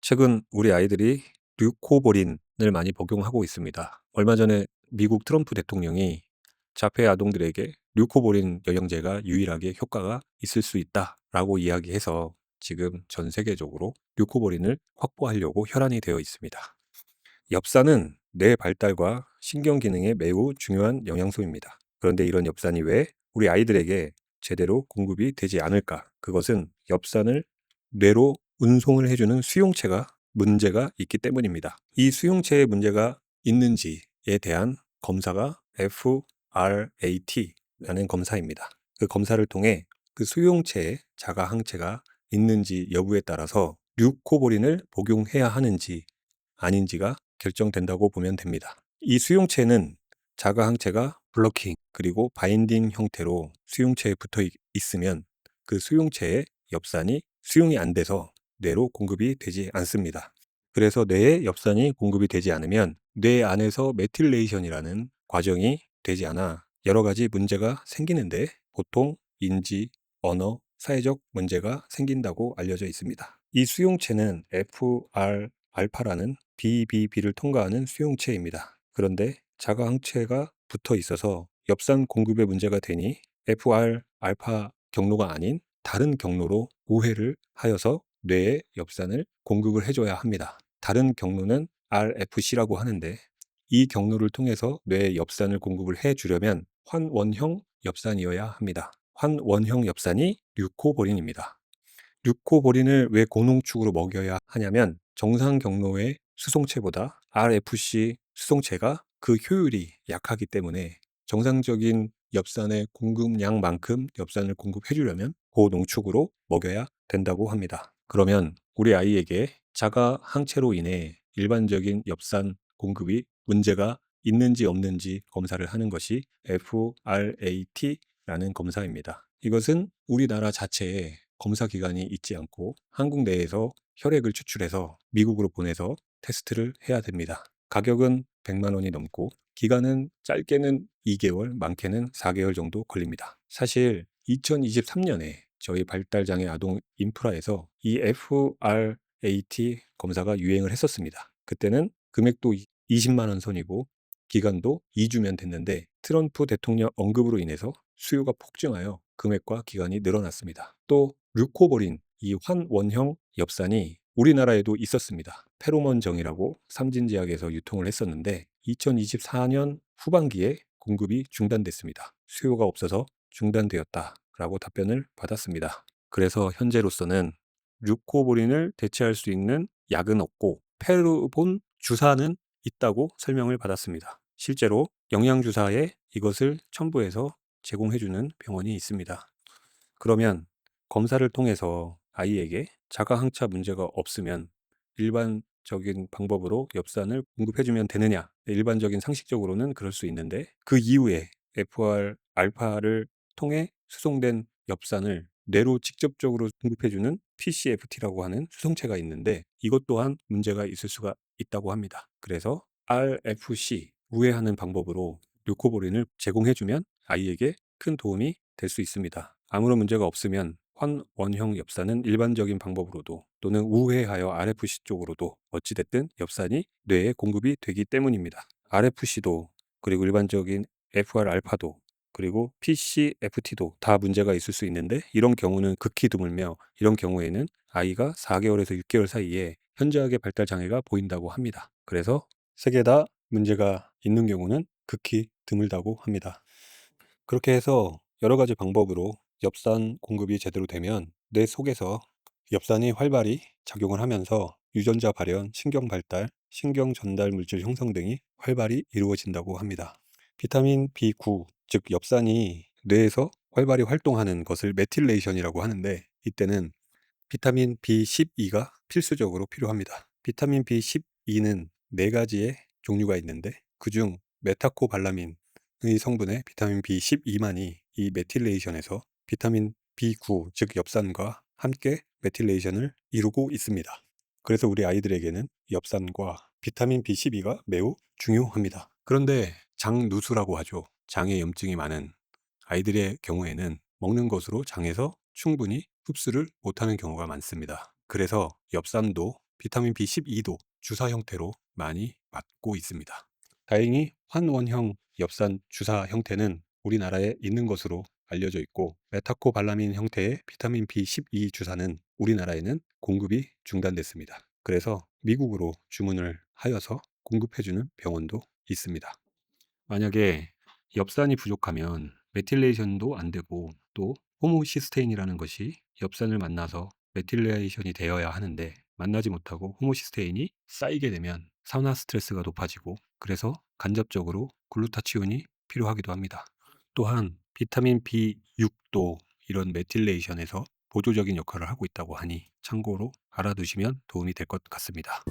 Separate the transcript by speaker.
Speaker 1: 최근 우리 아이들이 류코보린을 많이 복용하고 있습니다. 얼마 전에 미국 트럼프 대통령이 자폐 아동들에게 류코보린 영양제가 유일하게 효과가 있을 수 있다라고 이야기해서 지금 전 세계적으로 류코보린을 확보하려고 혈안이 되어 있습니다. 엽산은 뇌 발달과 신경 기능에 매우 중요한 영양소입니다. 그런데 이런 엽산이 왜 우리 아이들에게 제대로 공급이 되지 않을까? 그것은 엽산을 뇌로 운송을 해주는 수용체가 문제가 있기 때문입니다. 이 수용체에 문제가 있는지에 대한 검사가 FRAT라는 검사입니다. 그 검사를 통해 그 수용체에 자가 항체가 있는지 여부에 따라서 류코보린을 복용해야 하는지 아닌지가 결정된다고 보면 됩니다. 이 수용체는 자가 항체가 블러킹 그리고 바인딩 형태로 수용체에 붙어 있으면 그 수용체의 엽산이 수용이 안 돼서 뇌로 공급이 되지 않습니다. 그래서 뇌에 엽산이 공급이 되지 않으면 뇌 안에서 메틸레이션이라는 과정이 되지 않아 여러 가지 문제가 생기는데 보통 인지, 언어, 사회적 문제가 생긴다고 알려져 있습니다. 이 수용체는 FR 알파라는 BBB를 통과하는 수용체입니다. 그런데 자가 항체가 붙어 있어서 엽산 공급에 문제가 되니 FR 알파 경로가 아닌 다른 경로로 오해를 하여서 뇌에 엽산을 공급을 해줘야 합니다. 다른 경로는 RFC라고 하는데 이 경로를 통해서 뇌에 엽산을 공급을 해주려면 환원형 엽산이어야 합니다. 환원형 엽산이 류코보린입니다. 류코보린을 왜 고농축으로 먹여야 하냐면 정상 경로의 수송체보다 RFC 수송체가 그 효율이 약하기 때문에 정상적인 엽산의 공급량만큼 엽산을 공급해 주려면 고농축으로 먹여야 된다고 합니다. 그러면 우리 아이에게 자가 항체로 인해 일반적인 엽산 공급이 문제가 있는지 없는지 검사를 하는 것이 FRAT라는 검사입니다. 이것은 우리나라 자체에 검사 기관이 있지 않고 한국 내에서 혈액을 추출해서 미국으로 보내서 테스트를 해야 됩니다. 가격은 100만 원이 넘고 기간은 짧게는 2개월, 많게는 4개월 정도 걸립니다. 사실 2023년에 저희 발달장애 아동 인프라에서 이 FRAT 검사가 유행을 했었습니다. 그때는 금액도 20만 원 선이고 기간도 2주면 됐는데 트럼프 대통령 언급으로 인해서 수요가 폭증하여 금액과 기간이 늘어났습니다. 또 류코보린, 이 환원형 엽산이 우리나라에도 있었습니다. 페로몬정이라고 삼진제약에서 유통을 했었는데 2024년 후반기에 공급이 중단됐습니다. 수요가 없어서 중단되었다라고 답변을 받았습니다. 그래서 현재로서는 류코보린을 대체할 수 있는 약은 없고 페르본 주사는 있다고 설명을 받았습니다. 실제로 영양주사에 이것을 첨부해서 제공해주는 병원이 있습니다. 그러면 검사를 통해서 아이에게 자가 항체 문제가 없으면 일반적인 방법으로 엽산을 공급해주면 되느냐? 일반적인 상식적으로는 그럴 수 있는데 그 이후에 FR 알파를 통해 수송된 엽산을 뇌로 직접적으로 공급해주는 PCFT라고 하는 수송체가 있는데 이것 또한 문제가 있을 수가 있다고 합니다. 그래서 RFC 우회하는 방법으로 류코보린을 제공해주면 아이에게 큰 도움이 될 수 있습니다. 아무런 문제가 없으면 환원형 엽산은 일반적인 방법으로도 또는 우회하여 RFC 쪽으로도 어찌됐든 엽산이 뇌에 공급이 되기 때문입니다. RFC도 그리고 일반적인 FR 알파도 그리고 PCFT도 다 문제가 있을 수 있는데 이런 경우는 극히 드물며 이런 경우에는 아이가 4개월에서 6개월 사이에 현저하게 발달 장애가 보인다고 합니다. 그래서 세 개 다 문제가 있는 경우는 극히 드물다고 합니다. 그렇게 해서 여러 가지 방법으로 엽산 공급이 제대로 되면 뇌 속에서 엽산이 활발히 작용을 하면서 유전자 발현, 신경 발달, 신경 전달 물질 형성 등이 활발히 이루어진다고 합니다. 비타민 B9, 즉 엽산이 뇌에서 활발히 활동하는 것을 메틸레이션이라고 하는데 이때는 비타민 B12가 필수적으로 필요합니다. 비타민 B12는 네 가지의 종류가 있는데 그중 메타코발라민의 성분의 비타민 B12만이 이 메틸레이션에서 비타민 B9, 즉 엽산과 함께 메틸레이션을 이루고 있습니다. 그래서 우리 아이들에게는 엽산과 비타민 B12가 매우 중요합니다. 그런데 장누수라고 하죠. 장에 염증이 많은 아이들의 경우에는 먹는 것으로 장에서 충분히 흡수를 못하는 경우가 많습니다. 그래서 엽산도 비타민 B12도 주사 형태로 많이 맞고 있습니다. 다행히 환원형 엽산 주사 형태는 우리나라에 있는 것으로 알려져 있고, 메타코발라민 형태의 비타민 B12 주사는 우리나라에는 공급이 중단됐습니다. 그래서 미국으로 주문을 하여서 공급해주는 병원도 있습니다. 만약에 엽산이 부족하면 메틸레이션도 안 되고, 또 호모시스테인이라는 것이 엽산을 만나서 메틸레이션이 되어야 하는데 만나지 못하고 호모시스테인이 쌓이게 되면 산화 스트레스가 높아지고, 그래서 간접적으로 글루타치온이 필요하기도 합니다. 또한 비타민 B6도 이런 메틸레이션에서 보조적인 역할을 하고 있다고 하니 참고로 알아두시면 도움이 될 것 같습니다.